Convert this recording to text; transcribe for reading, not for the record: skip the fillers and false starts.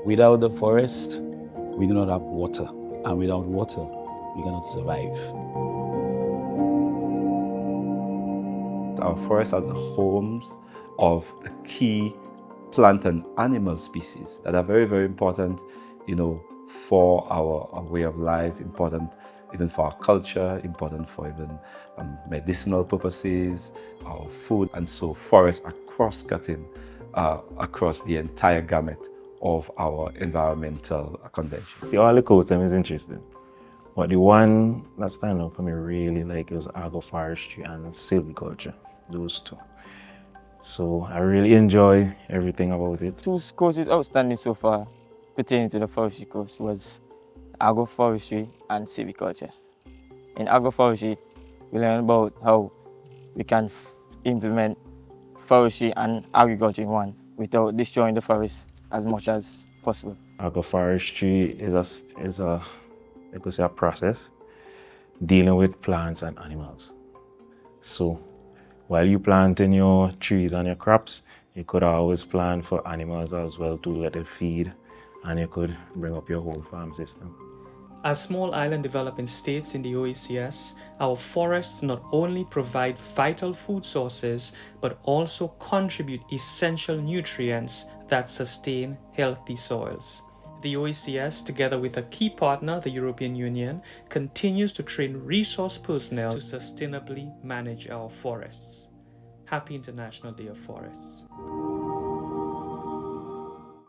Without the forest, we do not have water. And without water, we cannot survive. Our forests are the homes of the key plant and animal species that are very, very important, for our way of life, important even for our culture, important for even medicinal purposes, our food. And so forests are cross-cutting across the entire gamut of our environmental convention. The horticulture is interesting, but the one that stand out for me really like it was agroforestry and silviculture, those two. So I really enjoy everything about it. Two courses outstanding so far pertaining to the forestry course was agroforestry and silviculture. In agroforestry, we learn about how we can implement forestry and agriculture in one without destroying the forest as much as possible. Agroforestry is a process dealing with plants and animals. So while you planting your trees and your crops, you could always plant for animals as well to let it feed, and you could bring up your whole farm system. As small island developing states in the OECS, our forests not only provide vital food sources, but also contribute essential nutrients that sustain healthy soils. The OECS, together with a key partner, the European Union, continues to train resource personnel to sustainably manage our forests. Happy International Day of Forests.